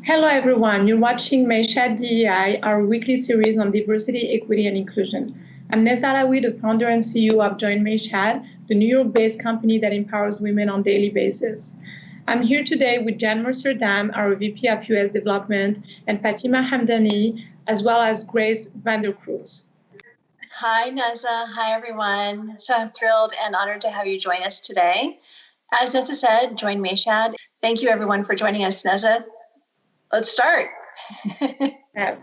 Hello, everyone. You're watching Mayshad DEI, our weekly series on diversity, equity, and inclusion. I'm Nessa Alawi, the founder and CEO of Join Mayshad, the New York-based company that empowers women on a daily basis. I'm here today with Jan Mercer-Dam, our VP of US Development, and Fatema Hamdani, as well as Grace Vandecruze. Hi, Neza. Hi, everyone. So I'm thrilled and honored to have you join us today. As Neza said, join Mayshad. Thank you, everyone, for joining us, Neza. Let's start. Yes.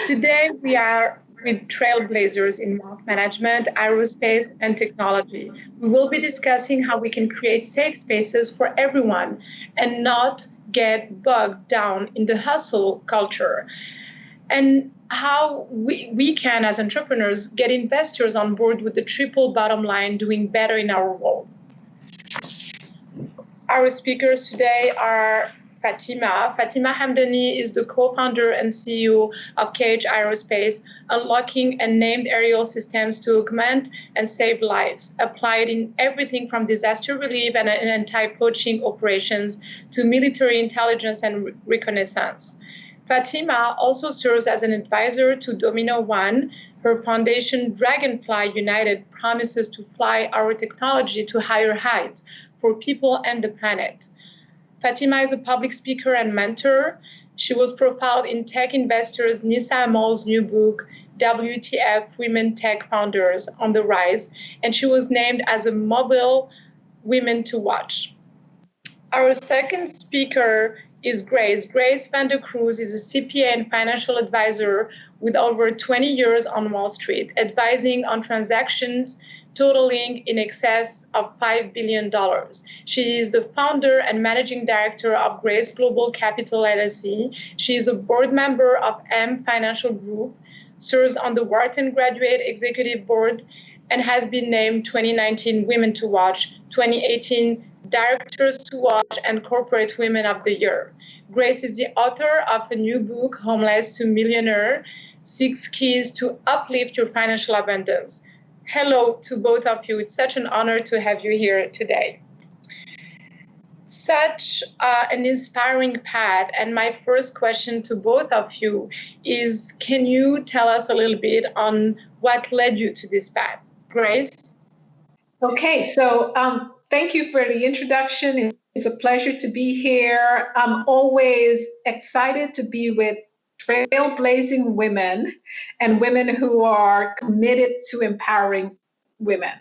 Today, we are with trailblazers in wealth management, aerospace, and technology. We will be discussing how we can create safe spaces for everyone and not get bogged down in the hustle culture, and how we can, as entrepreneurs, get investors on board with the triple bottom line, doing better in our world. Our speakers today are Fatema. Fatema Hamdani is the co-founder and CEO of KH Aerospace, unlocking unnamed aerial systems to augment and save lives, applied in everything from disaster relief and anti-poaching operations to military intelligence and reconnaissance. Fatema also serves as an advisor to Domino One. Her foundation, Dragonfly United, promises to fly our technology to higher heights for people and the planet. Fatema is a public speaker and mentor. She was profiled in Tech Investors Nisa Amal's new book, WTF Women Tech Founders on the Rise, and she was named as a Mobile Women to Watch. Our second speaker is Grace. Grace Vandecruze is a CPA and financial advisor with over 20 years on Wall Street, advising on transactions totaling in excess of $5 billion. She is the founder and managing director of Grace Global Capital LLC. She is a board member of M Financial Group, serves on the Wharton Graduate Executive Board, and has been named 2019 Women to Watch, 2018 Directors to Watch, and Corporate Women of the Year. Grace is the author of a new book, Homeless to Millionaire, 6 Keys to Uplift Your Financial Abundance. Hello to both of you. It's such an honor to have you here today. Such an inspiring path. And my first question to both of you is, can you tell us a little bit on what led you to this path? Grace? Okay, so thank you for the introduction. It's a pleasure to be here. I'm always excited to be with trailblazing women and women who are committed to empowering women.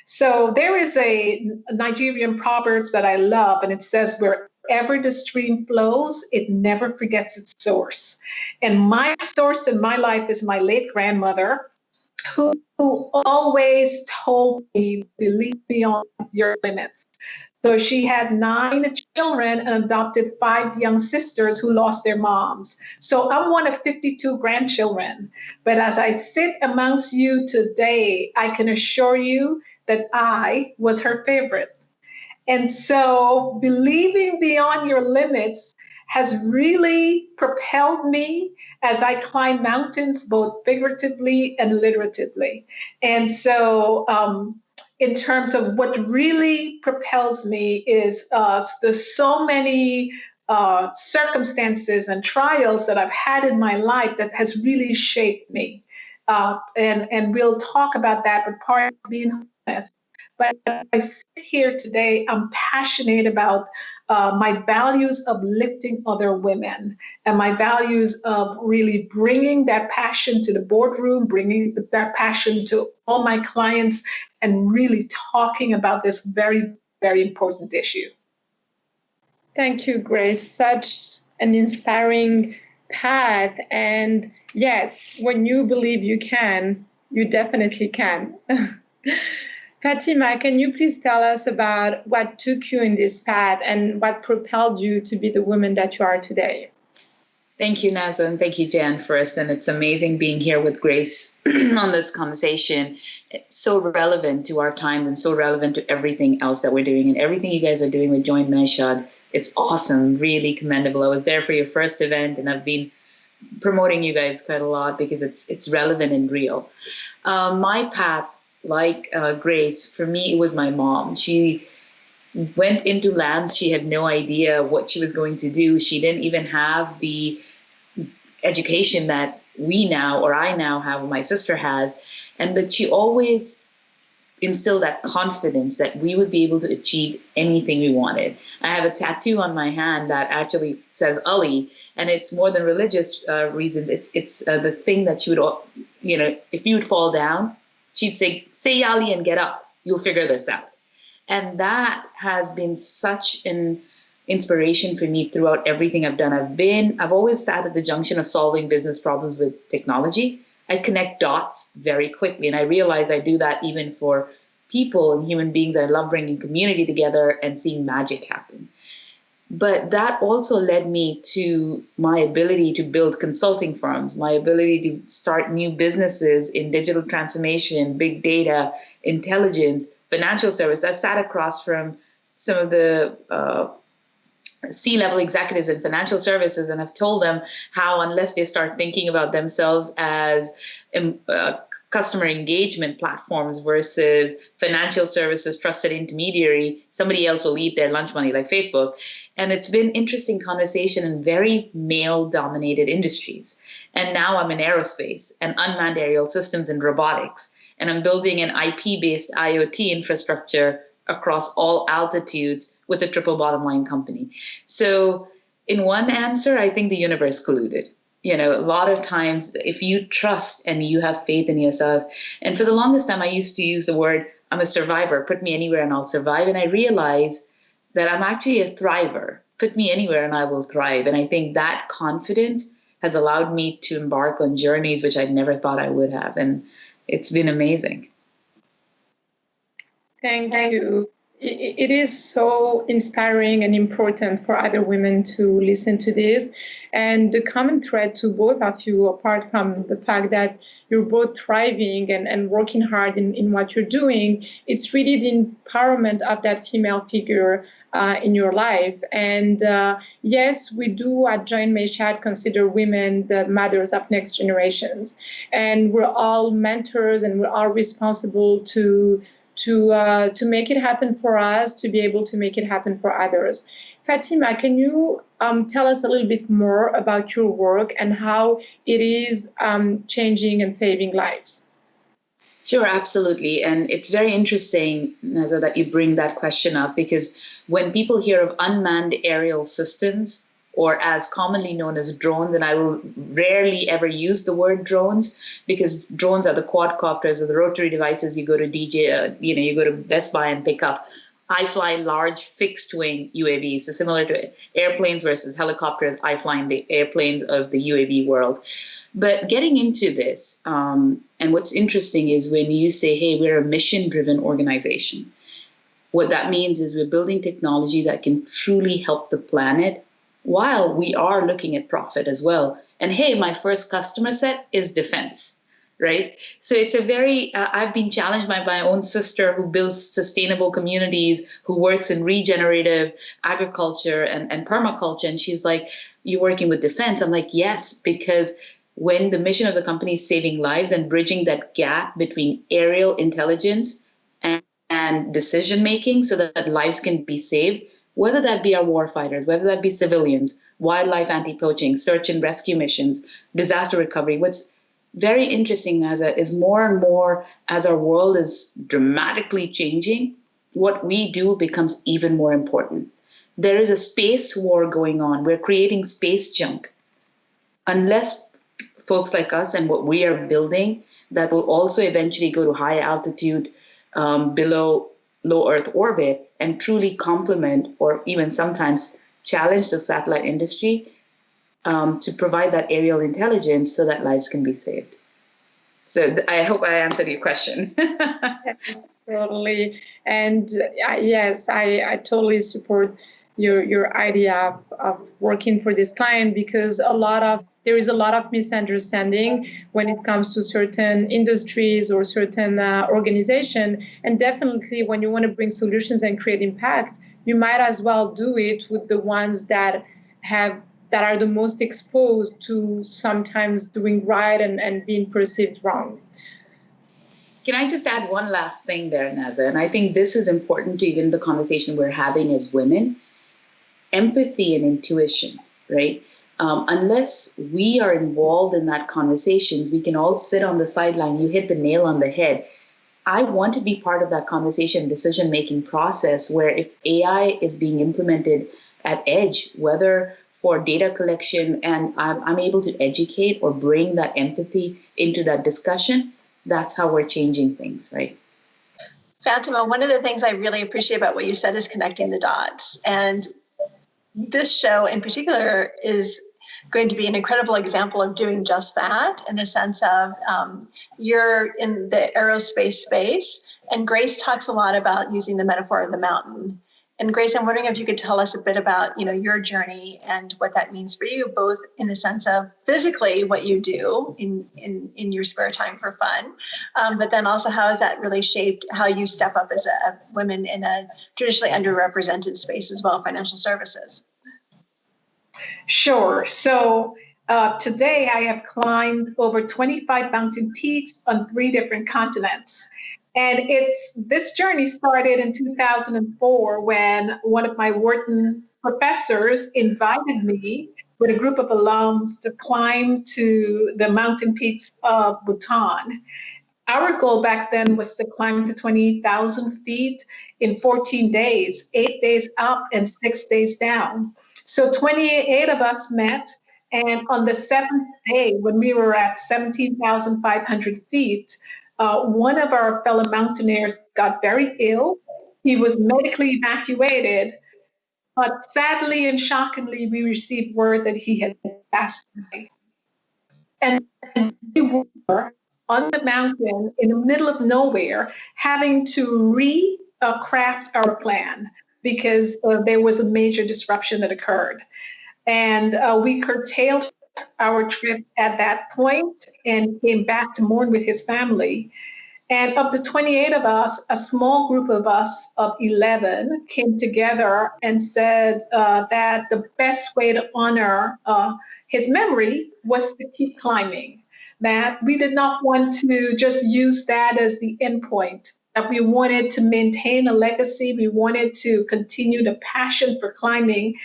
So there is a Nigerian proverb that I love, and it says, wherever the stream flows, it never forgets its source. And my source in my life is my late grandmother, who always told me, believe beyond your limits. So she had 9 children and adopted 5 young sisters who lost their moms. So I'm one of 52 grandchildren. But as I sit amongst you today, I can assure you that I was her favorite. And so believing beyond your limits has really propelled me as I climb mountains, both figuratively and literatively. And so in terms of what really propels me is there's so many circumstances and trials that I've had in my life that has really shaped me. And we'll talk about that, but part of being honest. But I sit here today, I'm passionate about my values of lifting other women and my values of really bringing that passion to the boardroom, bringing that passion to all my clients, and really talking about this very, very important issue. Thank you, Grace. Such an inspiring path. And yes, when you believe you can, you definitely can. Fatema, can you please tell us about what took you in this path and what propelled you to be the woman that you are today? Thank you, Naza, and thank you, Jan, first. And it's amazing being here with Grace on this conversation. It's so relevant to our times and so relevant to everything else that we're doing and everything you guys are doing with Join Mayshad. It's awesome, really commendable. I was there for your first event, and I've been promoting you guys quite a lot because it's relevant and real. My path, like Grace, for me, it was my mom. She went into labs. She had no idea what she was going to do. She didn't even have the education that I now have, my sister has. But she always instilled that confidence that we would be able to achieve anything we wanted. I have a tattoo on my hand that actually says Ali, and it's more than religious reasons. It's the thing that she would, if you would fall down, she'd say Ali and get up. You'll figure this out. And that has been such an inspiration for me throughout everything I've done. I've always sat at the junction of solving business problems with technology. I connect dots very quickly, and I realize I do that even for people and human beings. I love bringing community together and seeing magic happen. But that also led me to my ability to build consulting firms, my ability to start new businesses in digital transformation, big data, intelligence, financial service. I sat across from some of the C-level executives in financial services, and I've told them how unless they start thinking about themselves as customer engagement platforms versus financial services trusted intermediary, somebody else will eat their lunch money like Facebook. And it's been interesting conversation in very male-dominated industries. And now I'm in aerospace and unmanned aerial systems and robotics, and I'm building an IP-based IoT infrastructure across all altitudes with a triple bottom line company. So in one answer, I think the universe colluded. A lot of times if you trust and you have faith in yourself, and for the longest time I used to use the word, I'm a survivor, put me anywhere and I'll survive. And I realized that I'm actually a thriver, put me anywhere and I will thrive. And I think that confidence has allowed me to embark on journeys which I never thought I would have. And it's been amazing. Thank you. It is so inspiring and important for other women to listen to this. And the common thread to both of you, apart from the fact that you're both thriving and working hard in what you're doing, it's really the empowerment of that female figure in your life. And yes, we do at Join Mayshad consider women the mothers of next generations. And we're all mentors and we're all responsible to make it happen for us, to be able to make it happen for others. Fatema, can you tell us a little bit more about your work and how it is changing and saving lives? Sure, absolutely. And it's very interesting, Naza, that you bring that question up, because when people hear of unmanned aerial systems, or as commonly known as drones, and I will rarely ever use the word drones, because drones are the quadcopters or the rotary devices you go to you go to Best Buy and pick up. I fly large fixed wing UAVs, so similar to airplanes versus helicopters, I fly in the airplanes of the UAV world. But getting into this, and what's interesting is when you say, hey, we're a mission-driven organization, what that means is we're building technology that can truly help the planet while we are looking at profit as well. And hey, my first customer set is defense, right? So it's a very, I've been challenged by my own sister who builds sustainable communities, who works in regenerative agriculture and permaculture. And she's like, you're working with defense? I'm like, yes, because when the mission of the company is saving lives and bridging that gap between aerial intelligence and decision making so that lives can be saved, whether that be our warfighters, whether that be civilians, wildlife anti-poaching, search and rescue missions, disaster recovery. What's very interesting, Naza, is more and more as our world is dramatically changing, what we do becomes even more important. There is a space war going on. We're creating space junk. Unless folks like us and what we are building that will also eventually go to high altitude below low Earth orbit and truly complement or even sometimes challenge the satellite industry to provide that aerial intelligence so that lives can be saved. So I hope I answered your question. Yes, totally. And yes, I totally support your idea of working for this client, because there is a lot of misunderstanding when it comes to certain industries or certain organization. And definitely when you want to bring solutions and create impact, you might as well do it with the ones that are the most exposed to sometimes doing right and being perceived wrong. Can I just add one last thing there, Naza? And I think this is important to even the conversation we're having as women. Empathy and intuition, right? Unless we are involved in that conversations, we can all sit on the sideline. You hit the nail on the head. I want to be part of that conversation, decision-making process where if AI is being implemented at edge, whether for data collection and I'm able to educate or bring that empathy into that discussion, that's how we're changing things, right? Fatema, one of the things I really appreciate about what you said is connecting the dots. And this show in particular is going to be an incredible example of doing just that, in the sense of you're in the aerospace space, and Grace talks a lot about using the metaphor of the mountain. And Grace, I'm wondering if you could tell us a bit about, your journey and what that means for you, both in the sense of physically what you do in your spare time for fun, but then also how has that really shaped how you step up as a woman in a traditionally underrepresented space as well, financial services. Sure. So today I have climbed over 25 mountain peaks on 3 different continents. And this journey started in 2004 when one of my Wharton professors invited me with a group of alums to climb to the mountain peaks of Bhutan. Our goal back then was to climb to 20,000 feet in 14 days, 8 days up and 6 days down. So 28 of us met, and on the 7th day, when we were at 17,500 feet, one of our fellow mountaineers got very ill. He was medically evacuated, but sadly and shockingly, we received word that he had passed away. And we were on the mountain in the middle of nowhere, having to craft our plan because there was a major disruption that occurred. And we curtailed our trip at that point and came back to mourn with his family. And of the 28 of us, a small group of us of 11 came together and said that the best way to honor his memory was to keep climbing, that we did not want to just use that as the end point, that we wanted to maintain a legacy, we wanted to continue the passion for climbing.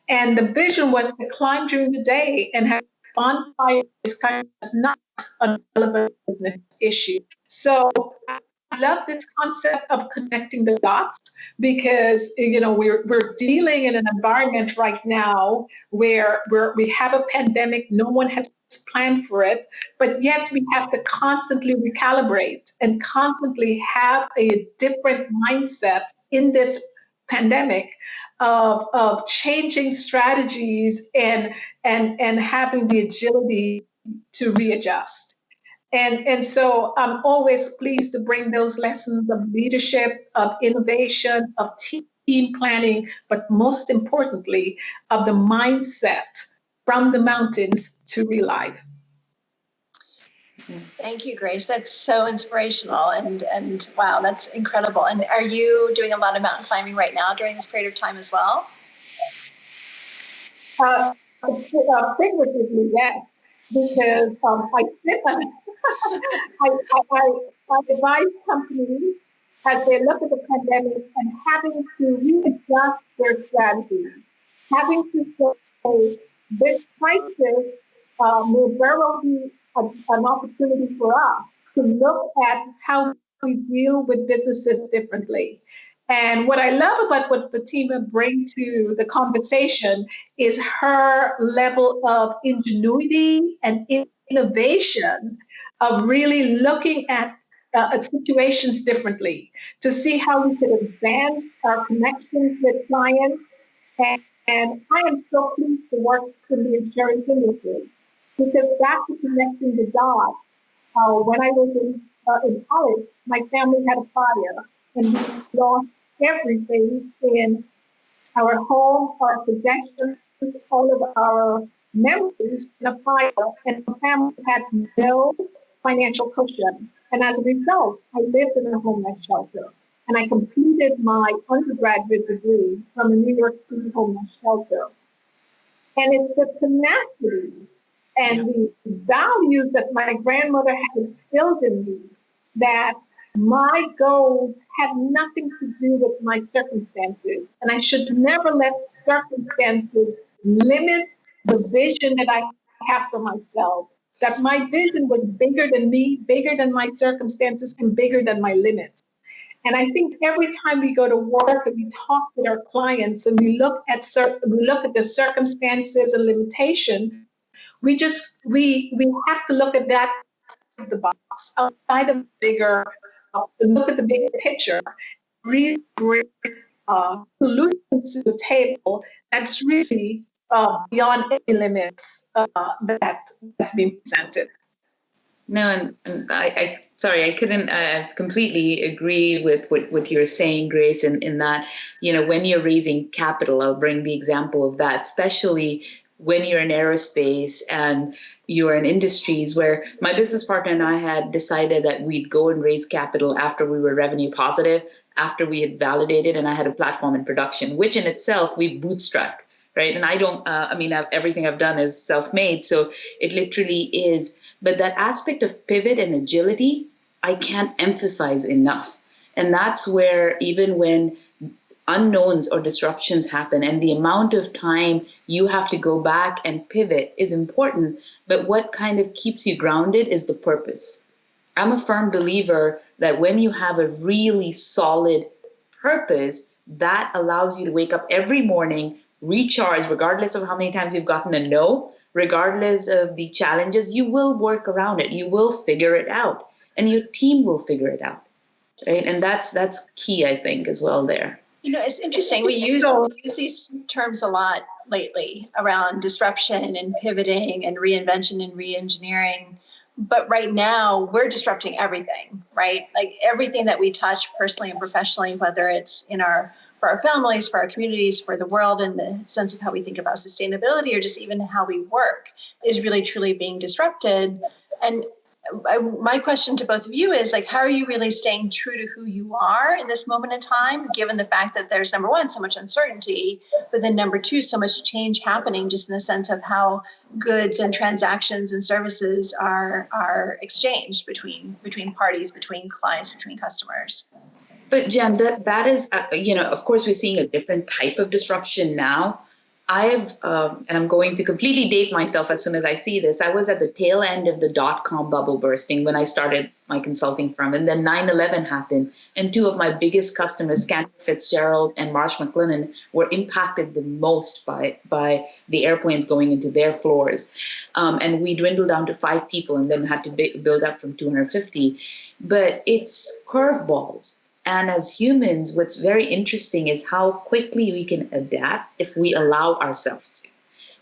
And the vision was to climb during the day and have bonfires kind of not a relevant business issue. So I love this concept of connecting the dots because we're dealing in an environment right now where we have a pandemic, no one has planned for it, but yet we have to constantly recalibrate and constantly have a different mindset in this pandemic of changing strategies and having the agility to readjust. And so I'm always pleased to bring those lessons of leadership, of innovation, of team planning, but most importantly, of the mindset from the mountains to real life. Thank you, Grace. That's so inspirational and wow, that's incredible. And are you doing a lot of mountain climbing right now during this period of time as well? Figuratively, yes, because I advise companies as they look at the pandemic and having to readjust their strategies, having to say this crisis may very well be an opportunity for us to look at how we deal with businesses differently. And what I love about what Fatema brings to the conversation is her level of ingenuity and innovation of really looking at situations differently to see how we could advance our connections with clients. And I am so pleased to work in the insurance industry because back to connecting the dots, when I was in college, my family had a fire and we lost everything in our home, our possessions, all of our memories in a fire, and the family had no financial cushion. And as a result, I lived in a homeless shelter. And I completed my undergraduate degree from a New York City homeless shelter. And it's the tenacity and the values that my grandmother had instilled in me that my goals had nothing to do with my circumstances, and I should never let circumstances limit the vision that I have for myself. That my vision was bigger than me, bigger than my circumstances, and bigger than my limits. And I think every time we go to work and we talk with our clients and we look at the circumstances and limitation, we have to look at that the box, outside of the bigger, look at the bigger picture, really bring solutions to the table that's really beyond any limits that's being presented. No, and sorry, I couldn't completely agree with what you're saying, Grace, in that, when you're raising capital, I'll bring the example of that, especially when you're in aerospace and you're in industries where my business partner and I had decided that we'd go and raise capital after we were revenue positive, after we had validated and I had a platform in production, which in itself we bootstrapped, right? And I don't, everything I've done is self-made. So it literally is. But that aspect of pivot and agility, I can't emphasize enough. And that's where even when unknowns or disruptions happen and the amount of time you have to go back and pivot is important, but what kind of keeps you grounded is the purpose. I'm a firm believer that when you have a really solid purpose, that allows you to wake up every morning, recharge, regardless of how many times you've gotten a no, regardless of the challenges, you will work around it. You will figure it out, and your team will figure it out, right? And that's key, I think, as well there. It's interesting. We use these terms a lot lately around disruption and pivoting and reinvention and re-engineering. But right now, we're disrupting everything, right? Like everything that we touch personally and professionally, whether it's for our families, for our communities, for the world, and the sense of how we think about sustainability or just even how we work is really, truly being disrupted. And my question to both of you is, like, how are you really staying true to who you are in this moment in time, given the fact that there's, number one, so much uncertainty, but then number two, so much change happening just in the sense of how goods and transactions and services are exchanged between parties, between clients, between customers. But Jen, that is, of course, we're seeing a different type of disruption now. and I'm going to completely date myself as soon as I see this, I was at the tail end of the dot-com bubble bursting when I started my consulting firm. And then 9/11 happened. And two of my biggest customers, Cantor Fitzgerald and Marsh McLennan, were impacted the most by the airplanes going into their floors. And we dwindled down to 5 people and then had to build up from 250. But it's curveballs. And as humans, what's very interesting is how quickly we can adapt if we allow ourselves to.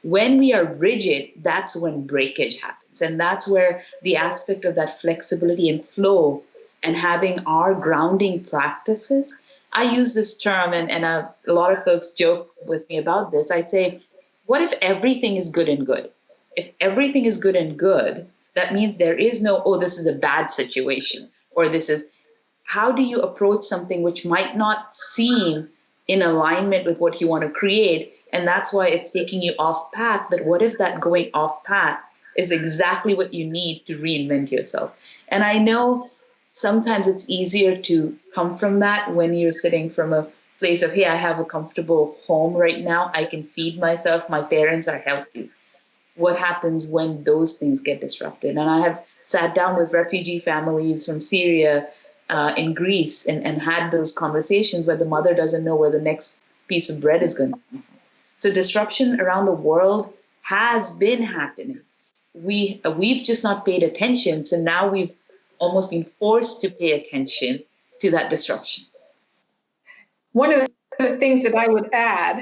When we are rigid, that's when breakage happens. And that's where the aspect of that flexibility and flow and having our grounding practices. I use this term, and a lot of folks joke with me about this. I say, what if everything is good and good? If everything is good and good, that means there is no, oh, this is a bad situation, or this is. How do you approach something which might not seem in alignment with what you want to create? And that's why it's taking you off path. But what if that going off path is exactly what you need to reinvent yourself? And I know sometimes it's easier to come from that when you're sitting from a place of, hey, I have a comfortable home right now. I can feed myself. My parents are healthy. What happens when those things get disrupted? And I have sat down with refugee families from Syria in Greece and had those conversations where the mother doesn't know where the next piece of bread is going to come from. So disruption around the world has been happening. We've just not paid attention. So now we've almost been forced to pay attention to that disruption. One of the things that I would add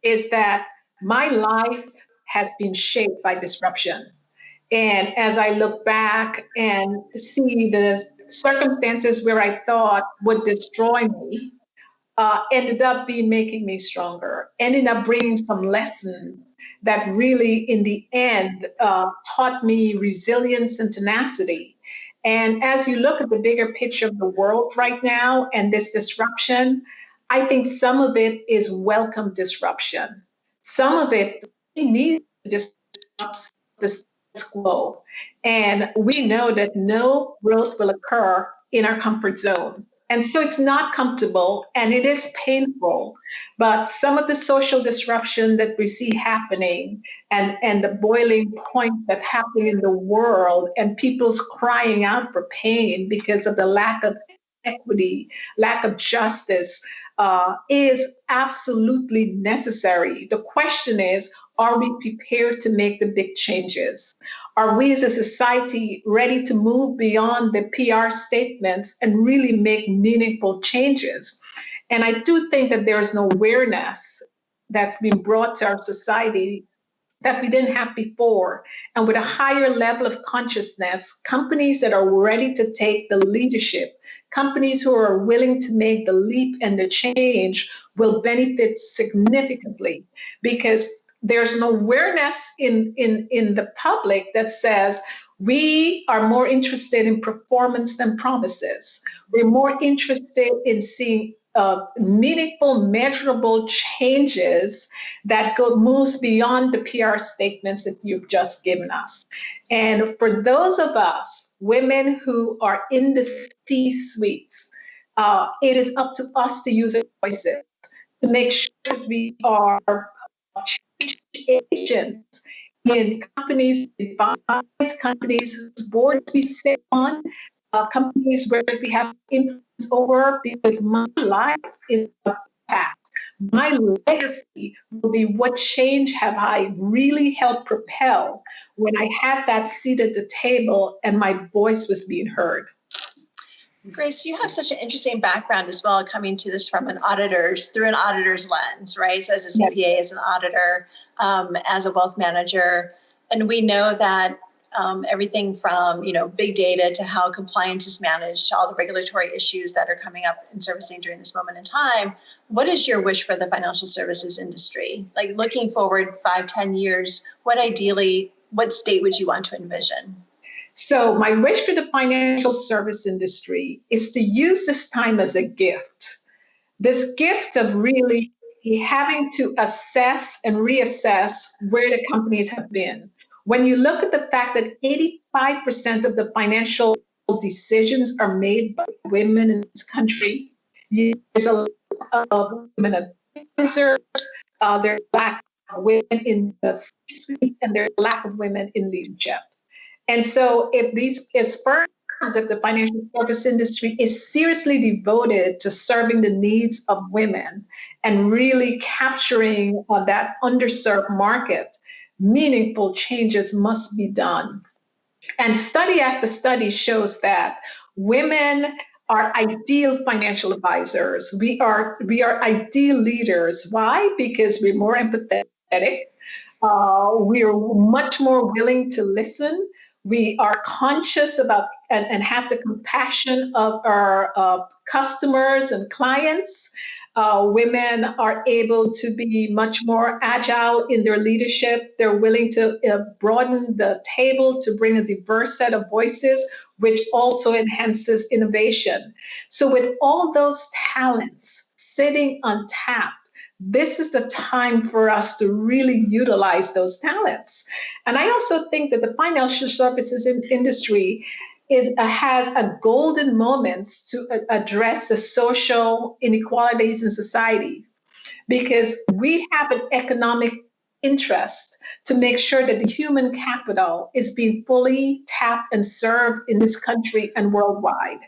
is that my life has been shaped by disruption. And as I look back and see the circumstances where I thought would destroy me, ended up making me stronger, ended up bringing some lessons that really, in the end, taught me resilience and tenacity. And as you look at the bigger picture of the world right now and this disruption, I think some of it is welcome disruption. Some of it we need to disrupt the status quo. And we know that no growth will occur in our comfort zone. And so it's not comfortable and it is painful, but some of the social disruption that we see happening and the boiling points that's happening in the world and people's crying out for pain because of the lack of equity, lack of justice, is absolutely necessary. The question is, are we prepared to make the big changes? Are we as a society ready to move beyond the PR statements and really make meaningful changes? And I do think that there is an awareness that's been brought to our society that we didn't have before. And with a higher level of consciousness, companies that are ready to take the leadership, companies who are willing to make the leap and the change will benefit significantly because there's an awareness in the public that says we are more interested in performance than promises. We're more interested in seeing meaningful, measurable changes that moves beyond the PR statements that you've just given us. And for those of us, women who are in the C-suites, it is up to us to use our voices to make sure that we are change agents in companies, advise companies whose boards we sit on, companies where we have influence over, because my life is a path. My legacy will be what change have I really helped propel when I had that seat at the table and my voice was being heard. Grace, you have such an interesting background as well, coming to this from through an auditor's lens, right? So as a CPA, as an auditor, as a wealth manager, and we know that everything from big data to how compliance is managed to all the regulatory issues that are coming up in servicing during this moment in time. What is your wish for the financial services industry? Like looking forward 5-10 years, what state would you want to envision? So my wish for the financial service industry is to use this time as a gift. This gift of really having to assess and reassess where the companies have been. When you look at the fact that 85% of the financial decisions are made by women in this country, there's a lack of women advisors, there's a lack of women in the C-suite, and there's a lack of women in leadership. And so if the financial service industry is seriously devoted to serving the needs of women and really capturing that underserved market, meaningful changes must be done. And study after study shows that women are ideal financial advisors. We are ideal leaders. Why? Because we're more empathetic. We are much more willing to listen. We are conscious about and have the compassion of our customers and clients. Women are able to be much more agile in their leadership. They're willing to broaden the table to bring a diverse set of voices, which also enhances innovation. So with all those talents sitting untapped, this is the time for us to really utilize those talents. And I also think that the financial services industry has a golden moment to address the social inequalities in society, because we have an economic interest to make sure that the human capital is being fully tapped and served in this country and worldwide.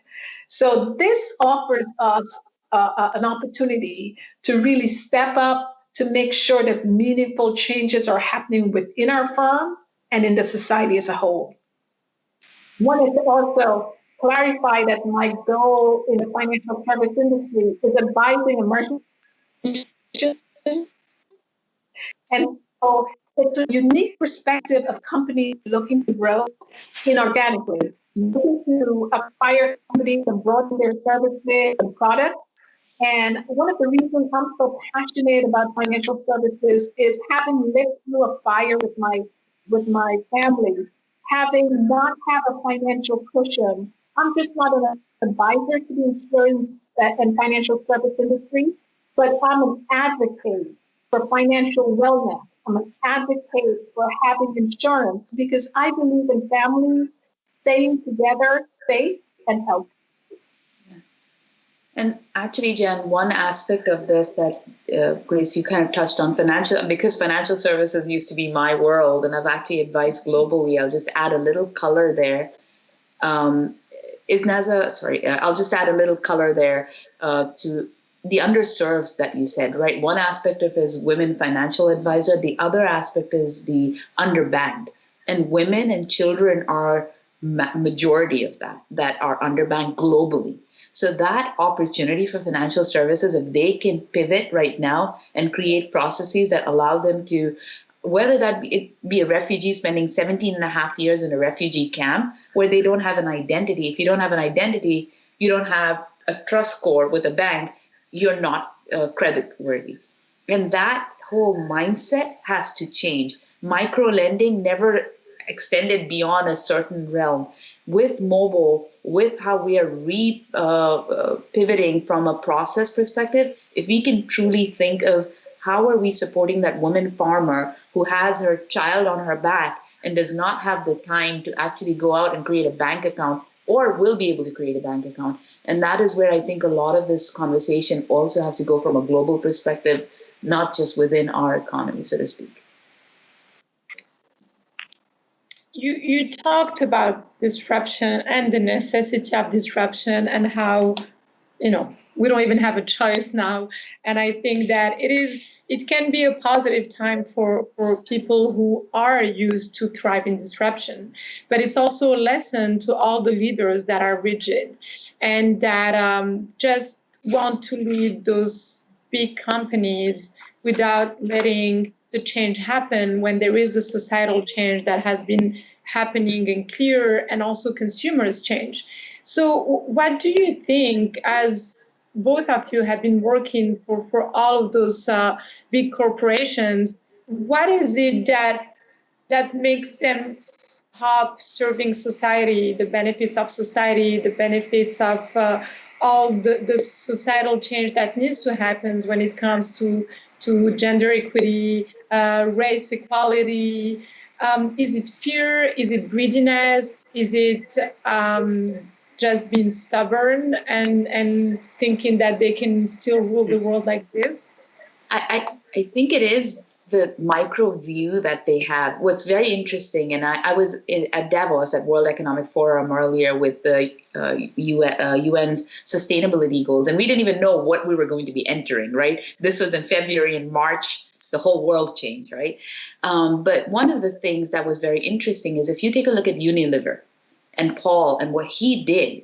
So this offers us an opportunity to really step up to make sure that meaningful changes are happening within our firm and in the society as a whole. Wanted to also clarify that my goal in the financial service industry is advising emerging institutions. And so it's a unique perspective of companies looking to grow inorganically, looking to acquire companies and broaden their services and products. And one of the reasons I'm so passionate about financial services is having lived through a fire with my family, having not have a financial cushion. I'm just not an advisor to the insurance and financial service industry, but I'm an advocate for financial wellness. I'm an advocate for having insurance because I believe in families staying together, safe and healthy. And actually, Jen, one aspect of this that, Grace, you kind of touched on financial, because financial services used to be my world, and I've actually advised globally. I'll just add a little color there. I'll just add a little color there to the underserved that you said, right? One aspect of it is women financial advisor. The other aspect is the underbanked. And women and children are majority of that are underbanked globally. So that opportunity for financial services, if they can pivot right now and create processes that allow them to, whether that be a refugee spending 17 and a half years in a refugee camp where they don't have an identity. If you don't have an identity, you don't have a trust score with a bank, you're not credit worthy. And that whole mindset has to change. Micro lending never extended beyond a certain realm. With mobile, with how we are pivoting from a process perspective, if we can truly think of how are we supporting that woman farmer who has her child on her back and does not have the time to actually go out and create a bank account, or will be able to create a bank account. And that is where I think a lot of this conversation also has to go from a global perspective, not just within our economy, so to speak. You talked about disruption and the necessity of disruption and how, we don't even have a choice now. And I think that it can be a positive time for people who are used to thrive in disruption. But it's also a lesson to all the leaders that are rigid and that just want to lead those big companies without letting the change happen when there is a societal change that has been happening and clear, and also consumers change. So what do you think, as both of you have been working for all of those big corporations, what is it that makes them stop serving society, the benefits of society, the benefits of all the societal change that needs to happen when it comes to gender equity, race equality? Is it fear? Is it greediness? Is it just being stubborn and thinking that they can still rule the world like this? I think it is the micro view that they have. What's very interesting, and I was at Davos at World Economic Forum earlier with the UN's sustainability goals, and we didn't even know what we were going to be entering, right? This was in February and March. The whole world changed, right? But one of the things that was very interesting is if you take a look at Unilever and Paul and what he did,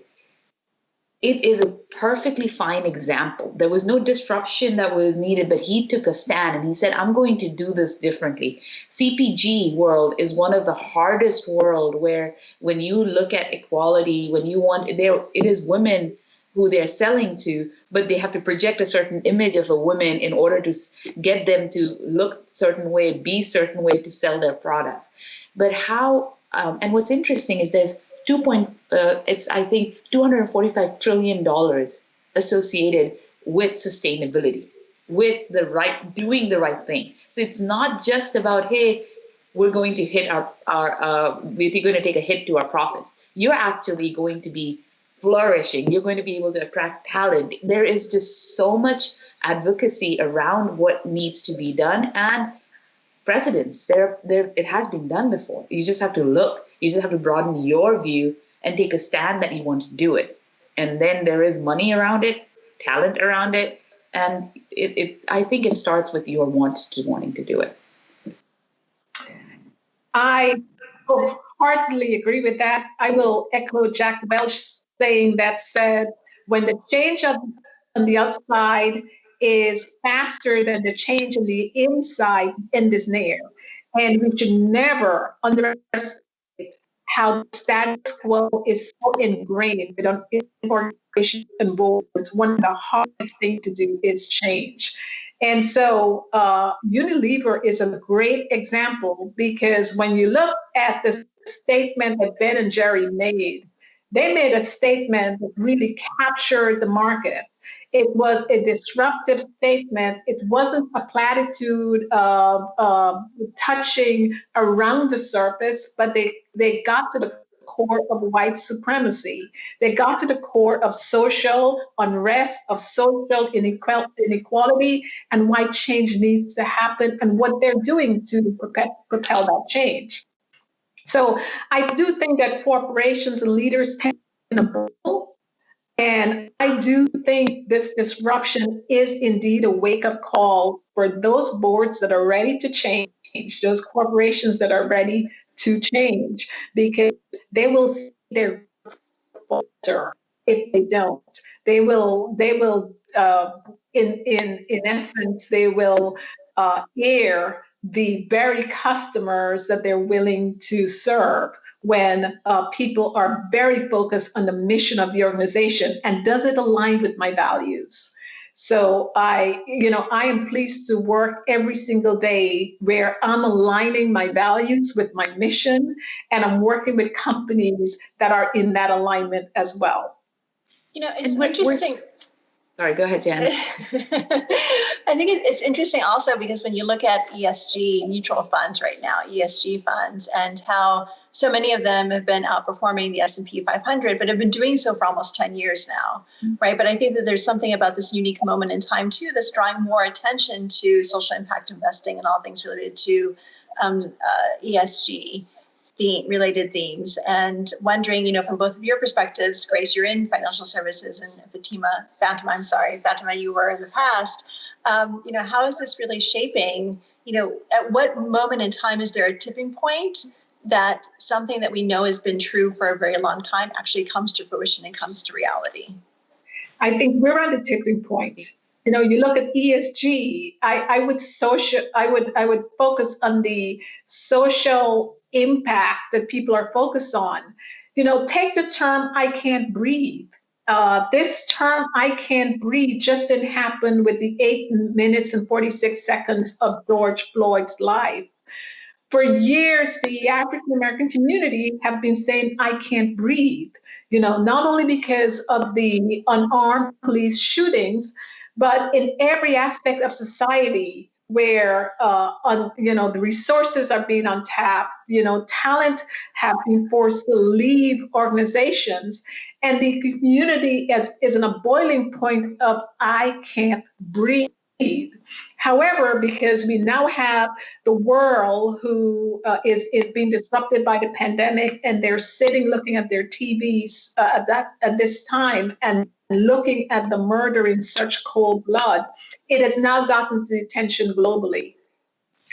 it is a perfectly fine example. There was no disruption that was needed, but he took a stand and he said, I'm going to do this differently. CPG world is one of the hardest world where when you look at equality, when you want, it is women who they're selling to, but they have to project a certain image of a woman in order to get them to look certain way, be certain way to sell their products. But how, and what's interesting is there's I think $245 trillion associated with sustainability, with doing the right thing. So it's not just about, hey, we're going to hit we're going to take a hit to our profits. You're actually going to be flourishing. You're going to be able to attract talent. There is just so much advocacy around what needs to be done, and precedents. It has been done before. You just have to look. You just have to broaden your view and take a stand that you want to do it. And then there is money around it, talent around it, and I think it starts with your wanting to do it. I wholeheartedly agree with that. I will echo Jack Welch saying that said, when the change on the outside is faster than the change on the inside, the end is near. And we should never underestimate how the status quo is so ingrained in organizations and boards. One of the hardest things to do is change. And so Unilever is a great example, because when you look at the statement that Ben and Jerry made, they made a statement that really captured the market. It was a disruptive statement. It wasn't a platitude touching around the surface, but they got to the core of white supremacy. They got to the core of social unrest, of social inequality, and why change needs to happen and what they're doing to propel that change. So I do think that corporations and leaders tend to bubble. And I do think this disruption is indeed a wake-up call for those boards that are ready to change, those corporations that are ready to change, because they will see their falter if they don't. In essence, they will air the very customers that they're willing to serve when people are very focused on the mission of the organization and does it align with my values. So I am pleased to work every single day where I'm aligning my values with my mission, and I'm working with companies that are in that alignment as well. It's interesting. Sorry, go ahead, Jan. I think it's interesting also because when you look at ESG mutual funds right now, ESG funds, and how so many of them have been outperforming the S&P 500, but have been doing so for almost 10 years now, right? But I think that there's something about this unique moment in time, too, that's drawing more attention to social impact investing and all things related to ESG. Related themes, and wondering, from both of your perspectives, Grace, you're in financial services, and Fatema, you were in the past. How is this really shaping? At what moment in time is there a tipping point that something that we know has been true for a very long time actually comes to fruition and comes to reality? I think we're on the tipping point. You look at ESG. I would focus on the social impact that people are focused on. Take the term "I can't breathe." This term "I can't breathe" just didn't happen with the 8 minutes and 46 seconds of George Floyd's life. For years, the African American community have been saying, "I can't breathe," not only because of the unarmed police shootings, but in every aspect of society where, the resources are being untapped, talent have been forced to leave organizations, and the community is in a boiling point of "I can't breathe." However, because we now have the world who is being disrupted by the pandemic, and they're sitting looking at their TVs at this time and looking at the murder in such cold blood, it has now gotten the attention globally,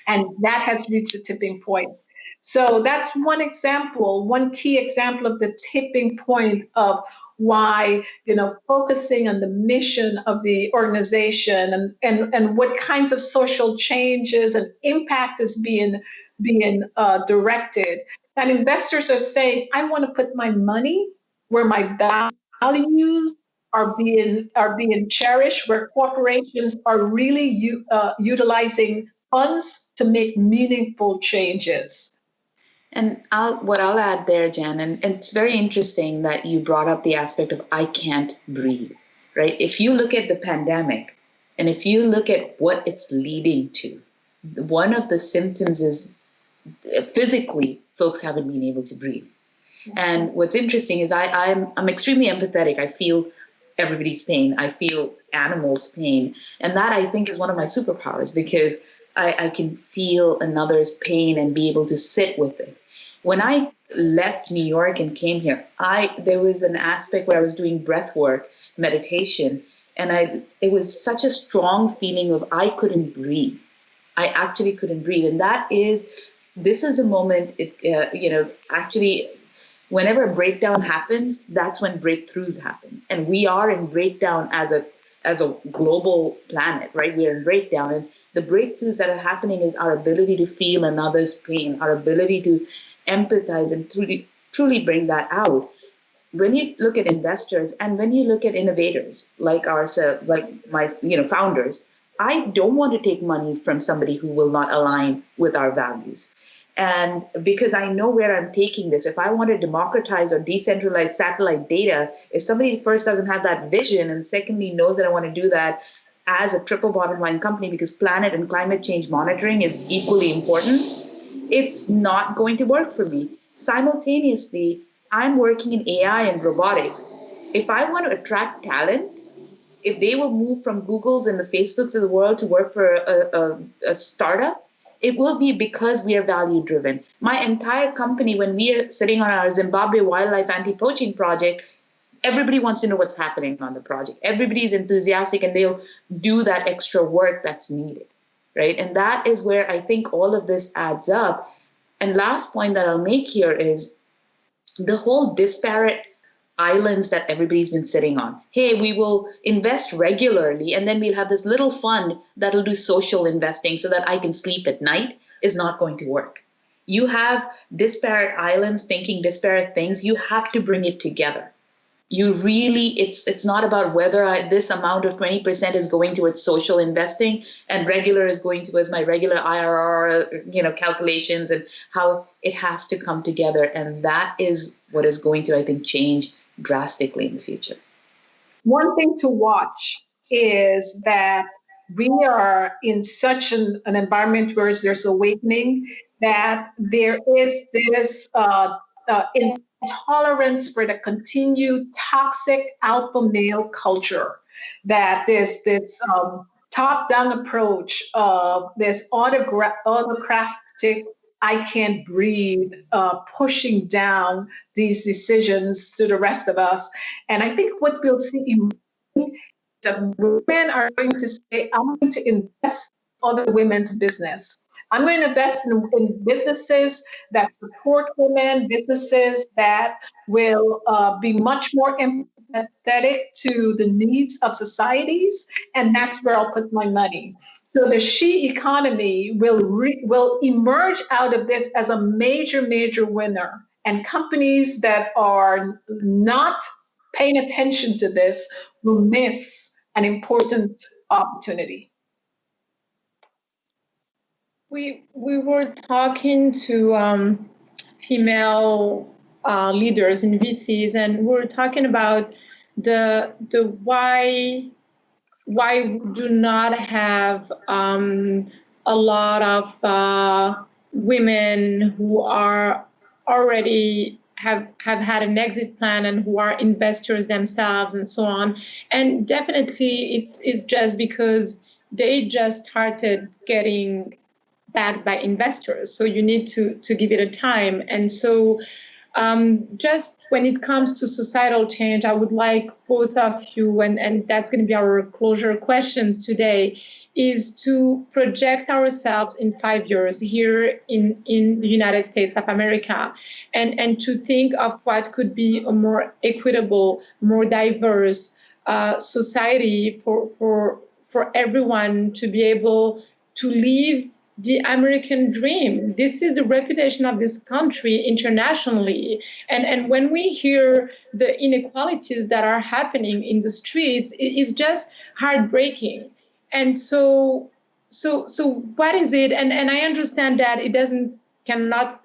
and that has reached a tipping point. So that's one example, one key example of the tipping point of why, focusing on the mission of the organization and what kinds of social changes and impact is being directed. And investors are saying, "I want to put my money where my values are being cherished, where corporations are really utilizing funds to make meaningful changes." And what I'll add there, Jan, and it's very interesting that you brought up the aspect of "I can't breathe," right? If you look at the pandemic, and if you look at what it's leading to, one of the symptoms is physically folks haven't been able to breathe. And what's interesting is I'm extremely empathetic. I feel everybody's pain. I feel animals' pain. And that, I think, is one of my superpowers, because I can feel another's pain and be able to sit with it. When I left New York and came here, there was an aspect where I was doing breath work, meditation, and it was such a strong feeling of I couldn't breathe. I actually couldn't breathe. And this is a moment, actually, whenever a breakdown happens, that's when breakthroughs happen. And we are in breakdown as a global planet, right? We are in breakdown. And the breakthroughs that are happening is our ability to feel another's pain, our ability to empathize and truly bring that out. When you look at investors and when you look at innovators like ourselves, like my founders, I don't want to take money from somebody who will not align with our values. And because I know where I'm taking this, if I want to democratize or decentralize satellite data, if somebody first doesn't have that vision and secondly knows that I want to do that as a triple bottom line company because planet and climate change monitoring is equally important, it's not going to work for me. Simultaneously, I'm working in AI and robotics. If I want to attract talent, if they will move from Googles and the Facebooks of the world to work for a startup, it will be because we are value driven. My entire company, when we are sitting on our Zimbabwe wildlife anti-poaching project, everybody wants to know what's happening on the project. Everybody's enthusiastic and they'll do that extra work that's needed, right? And that is where I think all of this adds up. And last point that I'll make here is the whole disparate islands that everybody's been sitting on. Hey, we will invest regularly and then we'll have this little fund that'll do social investing so that I can sleep at night is not going to work. You have disparate islands thinking disparate things. You have to bring it together. You really, it's not about whether this amount of 20% is going towards social investing and regular is going towards my regular IRR, calculations, and how it has to come together. And that is what is going to, I think, change drastically in the future. One thing to watch is that we are in such an environment where there's awakening that there is this intolerance for the continued toxic alpha male culture, that there's this top-down approach of this autocratic, I can't breathe, pushing down these decisions to the rest of us. And I think what we'll see that women are going to say, I'm going to invest in other women's business. I'm going to invest in businesses that support women, businesses that will be much more empathetic to the needs of societies, and that's where I'll put my money. So the she economy will emerge out of this as a major, major winner. And companies that are not paying attention to this will miss an important opportunity. We were talking to female leaders in VCs, and we were talking about the why we do not have a lot of women who are already have had an exit plan and who are investors themselves and so on. And definitely it's just because they just started getting backed by investors. So you need to give it a time. And so just when it comes to societal change, I would like both of you, and that's going to be our closure questions today, is to project ourselves in 5 years here in the United States of America, and to think of what could be a more equitable, more diverse society for everyone to be able to live the American dream. This is the reputation of this country internationally. And when we hear the inequalities that are happening in the streets, it's just heartbreaking. And so what is it? And I understand that it cannot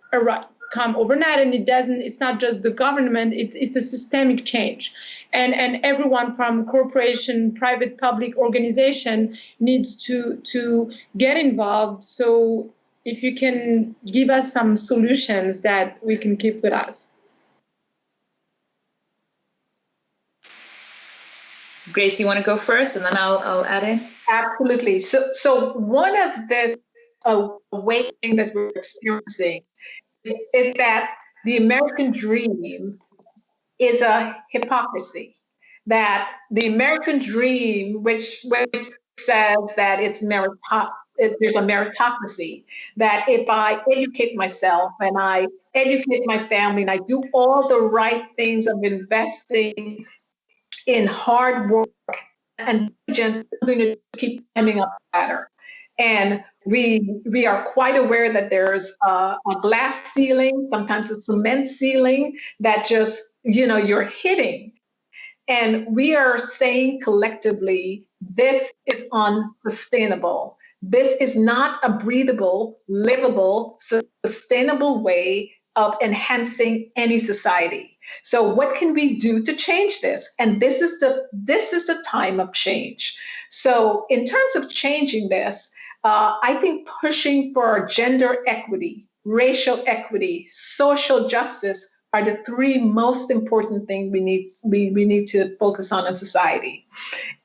come overnight, and it's not just the government, it's a systemic change. And everyone from corporation, private, public organization needs to get involved. So if you can give us some solutions that we can keep with us. Grace, you want to go first, and then I'll add in? Absolutely. So one of the awakening that we're experiencing is that the American dream is a hypocrisy. That the American dream, which says that there's a meritocracy, that if I educate myself and I educate my family and I do all the right things of investing in hard work and diligence, I'm going to keep climbing up the ladder. And we are quite aware that there's a glass ceiling, sometimes a cement ceiling that just, you're hitting. And we are saying collectively, this is unsustainable. This is not a breathable, livable, sustainable way of enhancing any society. So what can we do to change this? And this is the time of change. So in terms of changing this, I think pushing for gender equity, racial equity, social justice, are the three most important things we need to focus on in society.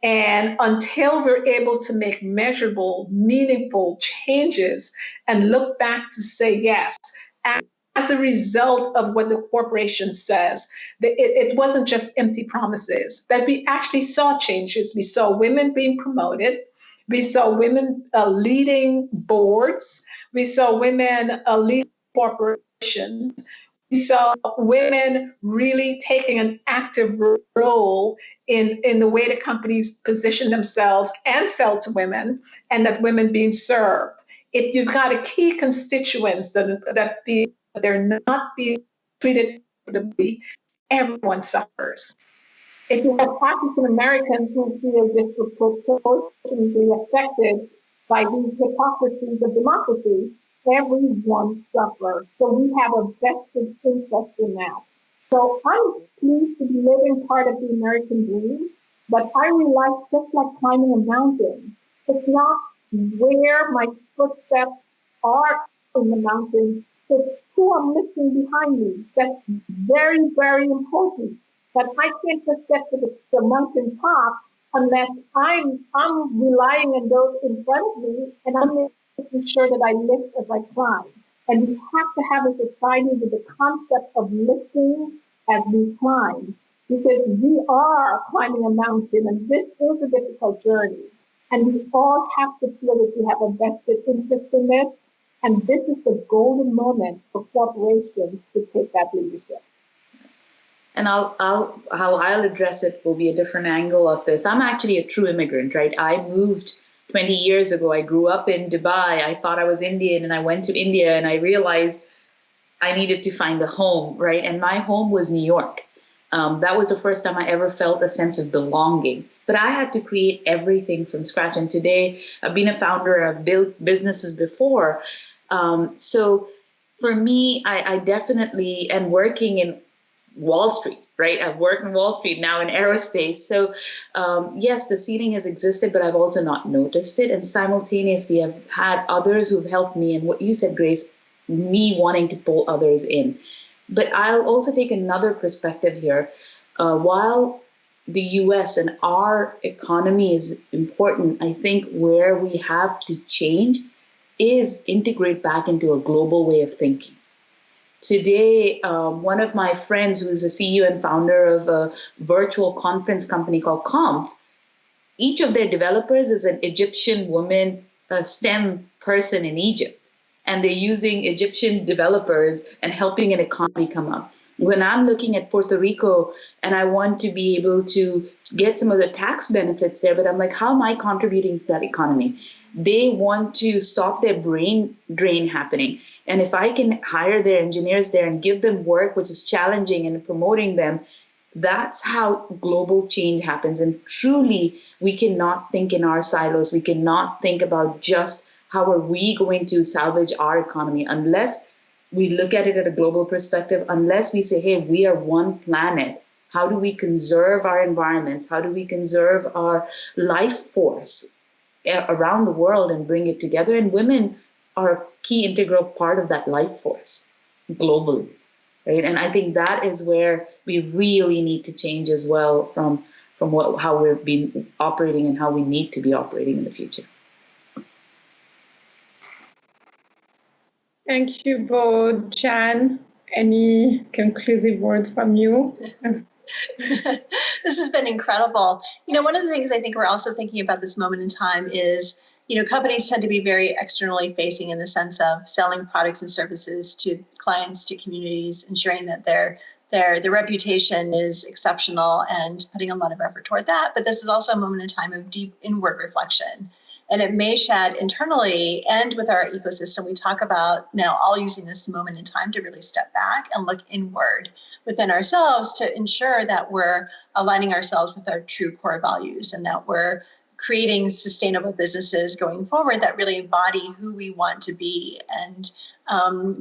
And until we're able to make measurable, meaningful changes and look back to say, yes, as a result of what the corporation says, it wasn't just empty promises, that we actually saw changes. We saw women being promoted. We saw women leading boards. We saw women leading corporations. We saw women really taking an active role in the way the companies position themselves and sell to women, and that women being served. If you've got a key constituents that they're not being treated equitably, everyone suffers. If you have African Americans who feel disproportionately affected by these hypocrisies of democracy, everyone suffers. So we have a vested interest in that. So I'm pleased to be living part of the American dream, but I realize just like climbing a mountain, it's not where my footsteps are in the mountain, it's who I'm listening behind me. That's very, very important. But I can't just get to the mountain top unless I'm relying on those in front of me, and I'm making sure that I lift as I climb. And we have to have a society with the concept of lifting as we climb, because we are climbing a mountain, and this is a difficult journey. And we all have to feel that we have a vested interest in this. And this is the golden moment for corporations to take that leadership. And how I'll address it will be a different angle of this. I'm actually a true immigrant, right? I moved 20 years ago. I grew up in Dubai. I thought I was Indian, and I went to India, and I realized I needed to find a home, right? And my home was New York. That was the first time I ever felt a sense of belonging. But I had to create everything from scratch. And today, I've been a founder. I've built businesses before. So for me, I definitely am working in Wall Street, right? I've worked in Wall Street, now in aerospace. So yes, the ceiling has existed, but I've also not noticed it. And simultaneously, I've had others who've helped me. And what you said, Grace, me wanting to pull others in. But I'll also take another perspective here. While the US and our economy is important, I think where we have to change is integrate back into a global way of thinking. Today, one of my friends who is a CEO and founder of a virtual conference company called Conf, each of their developers is an Egyptian woman, a STEM person in Egypt. And they're using Egyptian developers and helping an economy come up. When I'm looking at Puerto Rico and I want to be able to get some of the tax benefits there, but I'm like, how am I contributing to that economy? They want to stop their brain drain happening. And if I can hire their engineers there and give them work which is challenging and promoting them, that's how global change happens. And truly, we cannot think in our silos. We cannot think about just how are we going to salvage our economy unless we look at it at a global perspective, unless we say, hey, we are one planet. How do we conserve our environments? How do we conserve our life force around the world and bring it together? And women are a key integral part of that life force globally, right? And I think that is where we really need to change as well from how we've been operating and how we need to be operating in the future. Thank you both. Jan, any conclusive word from you? This has been incredible. One of the things I think we're also thinking about this moment in time is, companies tend to be very externally facing in the sense of selling products and services to clients, to communities, ensuring that their reputation is exceptional and putting a lot of effort toward that. But this is also a moment in time of deep inward reflection. And at Mayshad internally and with our ecosystem, we talk about now all using this moment in time to really step back and look inward within ourselves to ensure that we're aligning ourselves with our true core values and that we're creating sustainable businesses going forward that really embody who we want to be and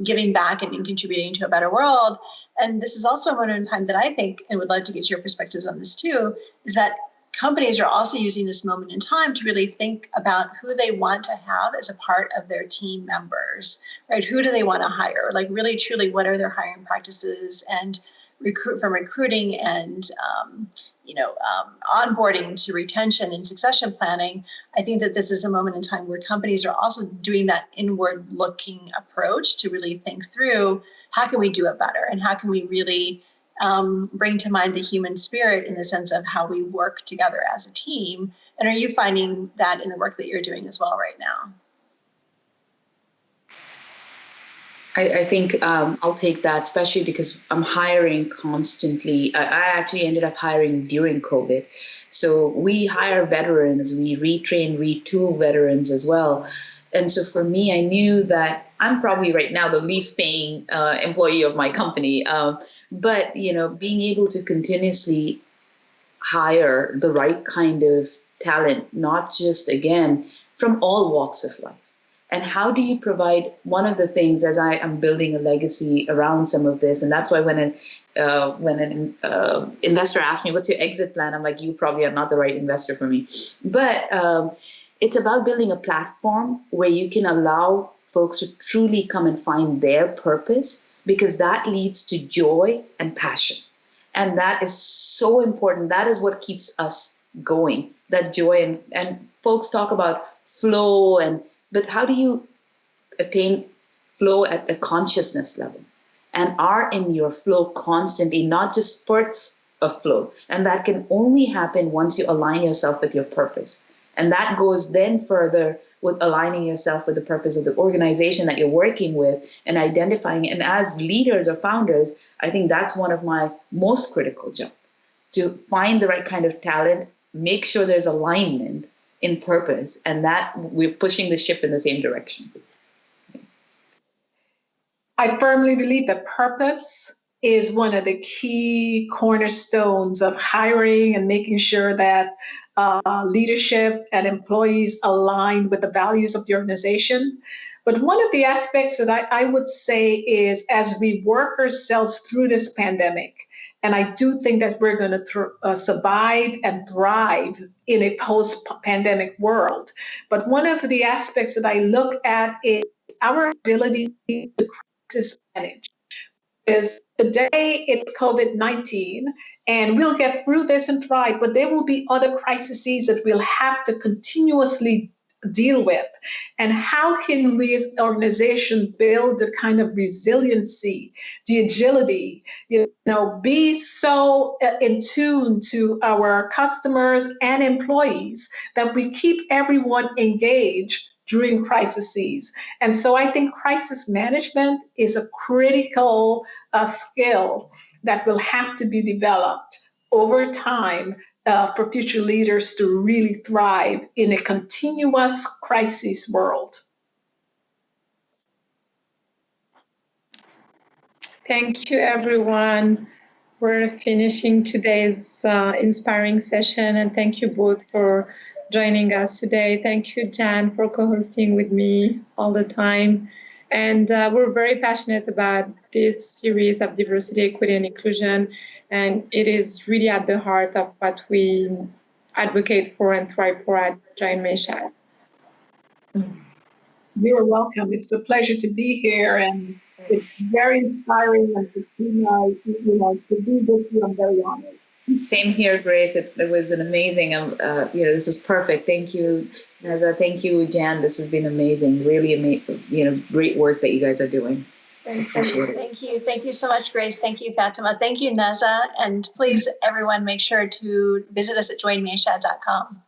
giving back and contributing to a better world. And this is also a moment in time that I think, and would love to get your perspectives on this too, is that companies are also using this moment in time to really think about who they want to have as a part of their team members, right? Who do they want to hire? Like really, truly, what are their hiring practices and recruiting and onboarding to retention and succession planning. I think that this is a moment in time where companies are also doing that inward-looking approach to really think through how can we do it better and how can we really bring to mind the human spirit in the sense of how we work together as a team. And are you finding that in the work that you're doing as well right now? I think I'll take that, especially because I'm hiring constantly. I actually ended up hiring during COVID. So we hire veterans, we retrain, retool veterans as well. And so for me, I knew that I'm probably right now the least paying employee of my company. But, being able to continuously hire the right kind of talent, not just, again, from all walks of life. And how do you provide one of the things as I am building a legacy around some of this? And that's why when an investor asked me, what's your exit plan? I'm like, you probably are not the right investor for me. But it's about building a platform where you can allow folks to truly come and find their purpose, because that leads to joy and passion. And that is so important. That is what keeps us going, that joy. And folks talk about flow but how do you attain flow at a consciousness level and are in your flow constantly, not just spurts of flow? And that can only happen once you align yourself with your purpose. And that goes then further with aligning yourself with the purpose of the organization that you're working with and identifying. And as leaders or founders, I think that's one of my most critical jobs, to find the right kind of talent, make sure there's alignment in purpose, and that we're pushing the ship in the same direction. I firmly believe that purpose is one of the key cornerstones of hiring and making sure that leadership and employees align with the values of the organization. But one of the aspects that I would say is, as we work ourselves through this pandemic, and I do think that we're going to survive and thrive in a post-pandemic world. But one of the aspects that I look at is our ability to crisis manage. Because today it's COVID-19, and we'll get through this and thrive, but there will be other crises that we'll have to continuously deal with. And how can we as an organization build the kind of resiliency, the agility, be so in tune to our customers and employees that we keep everyone engaged during crises. And so I think crisis management is a critical skill that will have to be developed over time for future leaders to really thrive in a continuous crisis world. Thank you, everyone. We're finishing today's inspiring session, and thank you both for joining us today. Thank you, Jan, for co-hosting with me all the time. And we're very passionate about this series of diversity, equity, and inclusion. And it is really at the heart of what we advocate for and thrive for at Giant Mayshad. You're welcome. It's a pleasure to be here, and it's very inspiring. And to do this, I'm very honored. Same here, Grace. It was an amazing. This is perfect. Thank you, Neza. Thank you, Jan. This has been amazing. Really amazing. Great work that you guys are doing. Thank you. Thank you so much, Grace. Thank you, Fatema. Thank you, Neza. And please, everyone, make sure to visit us at joinmayshad.com.